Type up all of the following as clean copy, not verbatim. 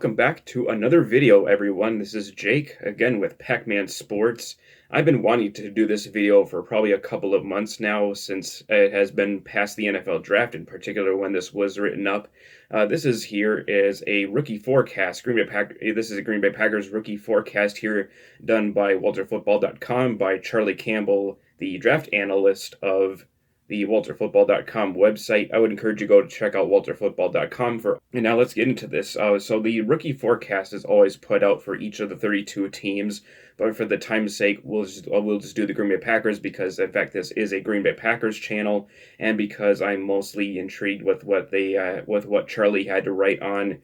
welcome back to another video, everyone. This is Jake, again with PackMan Sports. I've been wanting to do this video for probably a couple of months now, since it has been past the NFL draft, in particular when this was written up. This is a rookie forecast. This is a Green Bay Packers rookie forecast here, done by WalterFootball.com by Charlie Campbell, the draft analyst of the WalterFootball.com website. I would encourage you to go to check out WalterFootball.com for. And now let's get into this. So the rookie forecast is always put out for each of the 32 teams, but for the time's sake, we'll just do the Green Bay Packers because, in fact, this is a Green Bay Packers channel, and because I'm mostly intrigued with what Charlie had to write on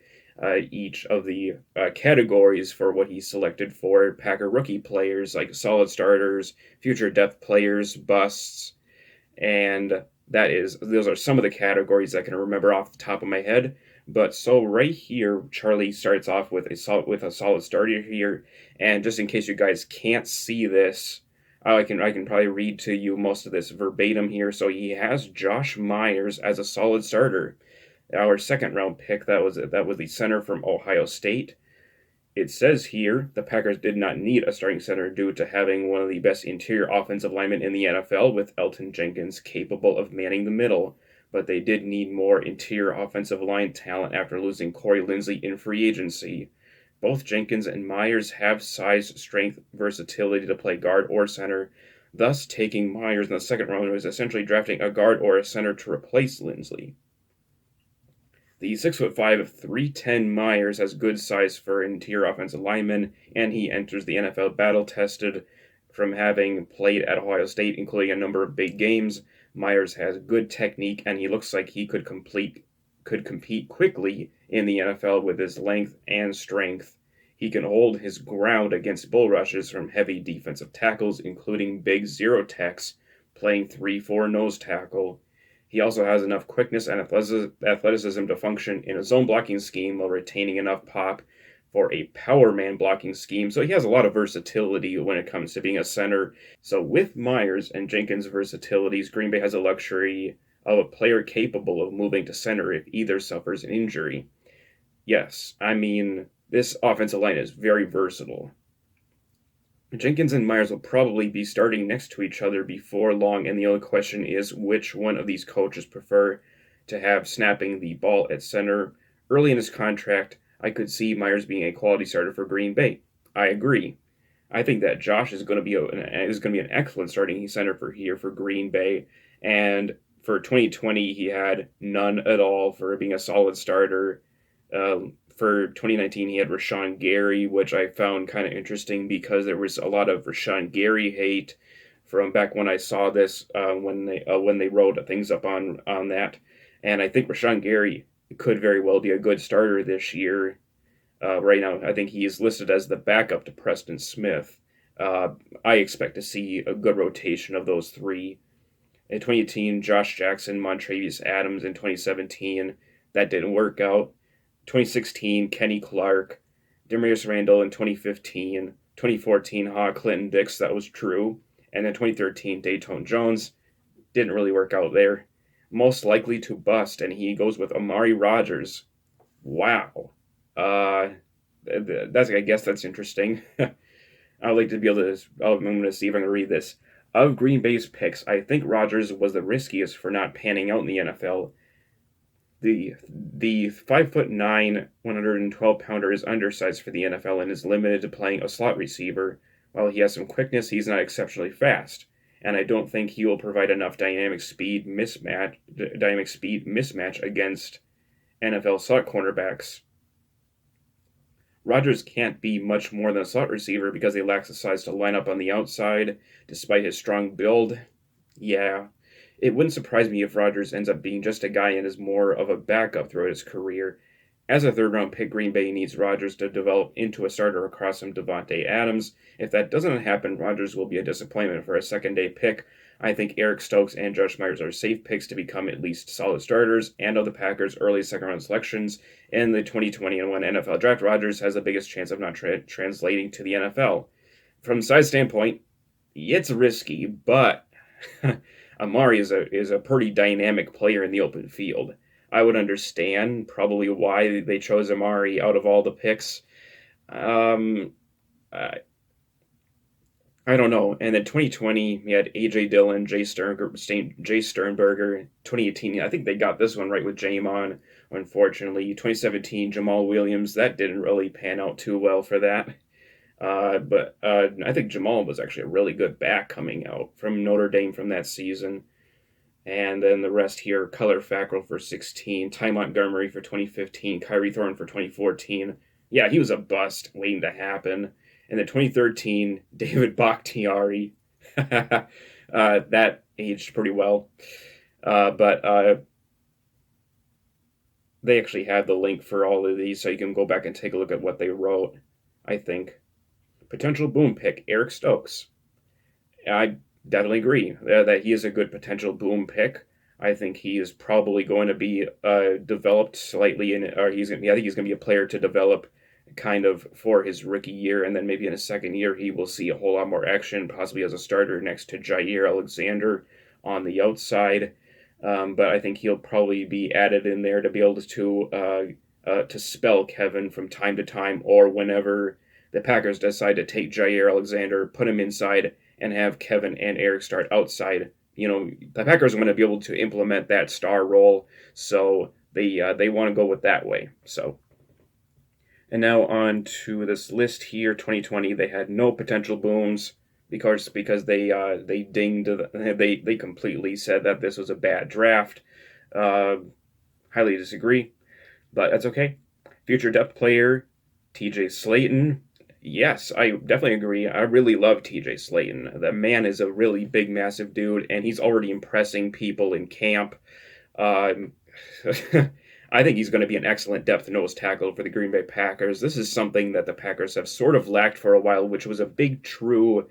each of the categories for what he selected for Packer rookie players, like solid starters, future depth players, busts. And those are some of the categories I can remember off the top of my head. But so right here, Charlie starts off with a solid starter here. And just in case you guys can't see this, I can probably read to you most of this verbatim here. So he has Josh Myers as a solid starter. Our second round pick, that was the center from Ohio State. It says here the Packers did not need a starting center due to having one of the best interior offensive linemen in the NFL, with Elgton Jenkins capable of manning the middle, but they did need more interior offensive line talent after losing Corey Linsley in free agency. Both Jenkins and Myers have size, strength, versatility to play guard or center. Thus, taking Myers in the second round was essentially drafting a guard or a center to replace Linsley. The 6'5", 310 Myers has good size for interior offensive lineman, and he enters the NFL battle-tested from having played at Ohio State, including a number of big games. Myers has good technique, and he looks like he could compete quickly in the NFL with his length and strength. He can hold his ground against bull rushes from heavy defensive tackles, including big zero techs, playing 3-4 nose tackle. He also has enough quickness and athleticism to function in a zone blocking scheme while retaining enough pop for a power man blocking scheme. So he has a lot of versatility when it comes to being a center. So with Myers and Jenkins' versatilities, Green Bay has a luxury of a player capable of moving to center if either suffers an injury. Yes, I mean, this offensive line is very versatile. Jenkins and Myers will probably be starting next to each other before long, and the only question is which one of these coaches prefer to have snapping the ball at center. Early in his contract, I could see Myers being a quality starter for Green Bay. I agree. I think that Josh is going to be an excellent starting center for Green Bay, and for 2020 he had none at all for being a solid starter. For 2019, he had Rashawn Gary, which I found kind of interesting because there was a lot of Rashawn Gary hate from back when I saw this, when they wrote things up on that. And I think Rashawn Gary could very well be a good starter this year. Right now, I think he is listed as the backup to Preston Smith. I expect to see a good rotation of those three. In 2018, Josh Jackson, Montravius Adams in 2017. That didn't work out. 2016, Kenny Clark, Demarius Randall in 2015, 2014, Clinton Dix, that was true, and then 2013, Dayton Jones, didn't really work out there. Most likely to bust, and he goes with Amari Rodgers. Wow. I guess that's interesting. I'd like to be able to, I'm going to see if I can read this. Of Green Bay's picks, I think Rodgers was the riskiest for not panning out in the NFL. The 5'9", 112-pounder is undersized for the NFL and is limited to playing a slot receiver. While he has some quickness, he's not exceptionally fast, and I don't think he will provide enough dynamic speed mismatch against NFL slot cornerbacks. Rodgers can't be much more than a slot receiver because he lacks the size to line up on the outside, despite his strong build. Yeah. It wouldn't surprise me if Rodgers ends up being just a guy and is more of a backup throughout his career. As a third-round pick, Green Bay needs Rodgers to develop into a starter across from Devontae Adams. If that doesn't happen, Rodgers will be a disappointment for a second-day pick. I think Eric Stokes and Josh Myers are safe picks to become at least solid starters, and of the Packers' early second-round selections in the 2021 NFL Draft, Rodgers has the biggest chance of not translating to the NFL. From a size standpoint, it's risky, but Amari is a pretty dynamic player in the open field. I would understand probably why they chose Amari out of all the picks. Um, I, I don't know. And then 2020, we had AJ Dillon, Jay Sternberger. 2018, I think they got this one right with Jamon, unfortunately. 2017, Jamal Williams. That didn't really pan out too well for that. But I think Jamal was actually a really good back coming out from Notre Dame from that season. And then the rest here, Color Fackrell for 16, Ty Montgomery for 2015, Kyrie Thornton for 2014. Yeah, he was a bust waiting to happen. And then 2013, David Bakhtiari. That aged pretty well. But they actually have the link for all of these, so you can go back and take a look at what they wrote, I think. Potential boom pick, Eric Stokes. I definitely agree that he is a good potential boom pick. I think he is probably going to be developed slightly or I think he's going to be a player to develop kind of for his rookie year, and then maybe in his second year he will see a whole lot more action, possibly as a starter next to Jair Alexander on the outside. But I think he'll probably be added in there to be able to spell Kevin from time to time, or whenever the Packers decide to take Jair Alexander, put him inside, and have Kevin and Eric start outside. The Packers are going to be able to implement that star role, so they want to go with that way. So, and now on to this list here. 2020, they had no potential booms because they dinged they completely said that this was a bad draft. Highly disagree, but that's okay. Future depth player, TJ Slayton. Yes, I definitely agree. I really love TJ Slayton. The man is a really big, massive dude, and he's already impressing people in camp. Um, I think he's going to be an excellent depth nose tackle for the Green Bay Packers. This is something that the Packers have sort of lacked for a while, which was a big, true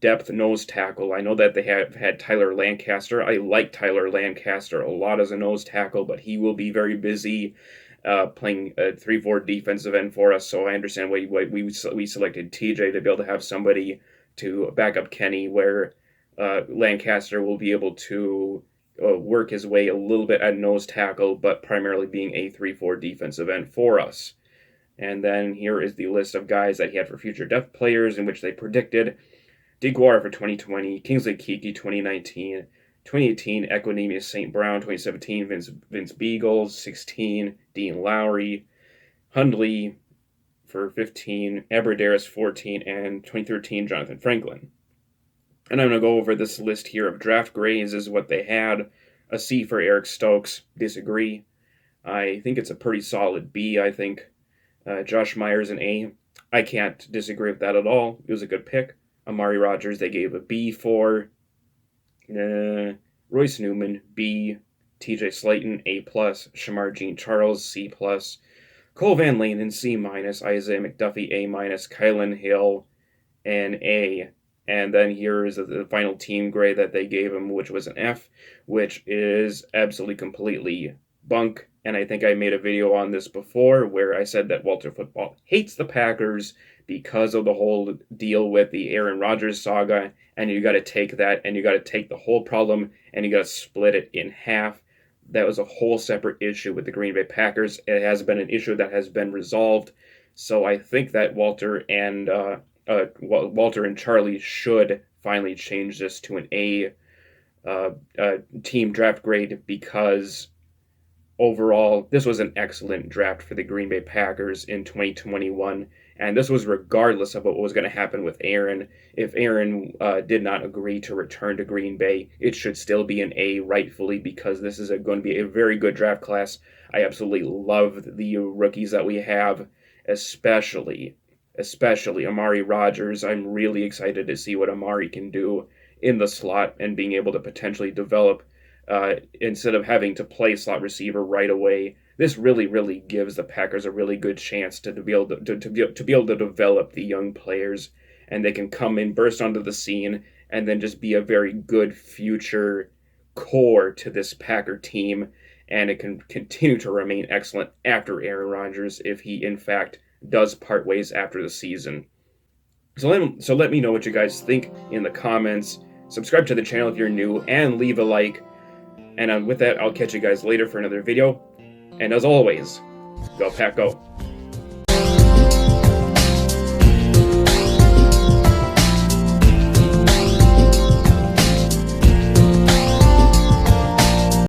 depth nose tackle. I know that they have had Tyler Lancaster. I like Tyler Lancaster a lot as a nose tackle, but he will be very busy playing a 3-4 defensive end for us. So I understand why we selected TJ to be able to have somebody to back up Kenny, where Lancaster will be able to work his way a little bit at nose tackle, but primarily being a 3-4 defensive end for us. And then here is the list of guys that he had for future depth players, in which they predicted DeGuara for 2020, Kingsley Keke 2019, 2018 Equinemius St. Brown, 2017 Vince Beagle, 16 Dean Lowry, Hundley for 15, Aberderis 14, and 2013 Jonathan Franklin. And I'm going to go over this list here of draft grades. This is what they had. A C for Eric Stokes. Disagree. I think it's a pretty solid B, I think. Josh Myers an A. I can't disagree with that at all. It was a good pick. Amari Rodgers, they gave a B for. Royce Newman, B. TJ Slayton, A+. Shamar Jean-Charles, C+. Cole Van Lanen, C-. Isaiah McDuffie, A-. Kylan Hill, an A. And then here is the final team grade that they gave him, which was an F, which is absolutely completely bunk. And I think I made a video on this before where I said that WalterFootball hates the Packers because of the whole deal with the Aaron Rodgers saga, and you got to take that, and you got to take the whole problem, and you got to split it in half. That was a whole separate issue with the Green Bay Packers. It has been an issue that has been resolved, so I think that Walter and Charlie should finally change this to an A team draft grade, because overall, this was an excellent draft for the Green Bay Packers in 2021, and this was regardless of what was going to happen with Aaron. If Aaron did not agree to return to Green Bay, it should still be an A rightfully, because this is going to be a very good draft class. I absolutely love the rookies that we have, especially Amari Rodgers. I'm really excited to see what Amari can do in the slot and being able to potentially develop instead of having to play slot receiver right away. This really, really gives the Packers a really good chance to be able to develop the young players, and they can come in, burst onto the scene, and then just be a very good future core to this Packer team, and it can continue to remain excellent after Aaron Rodgers if he, in fact, does part ways after the season. So let me know what you guys think in the comments. Subscribe to the channel if you're new, and leave a like. And with that, I'll catch you guys later for another video. And as always, go Pack Go.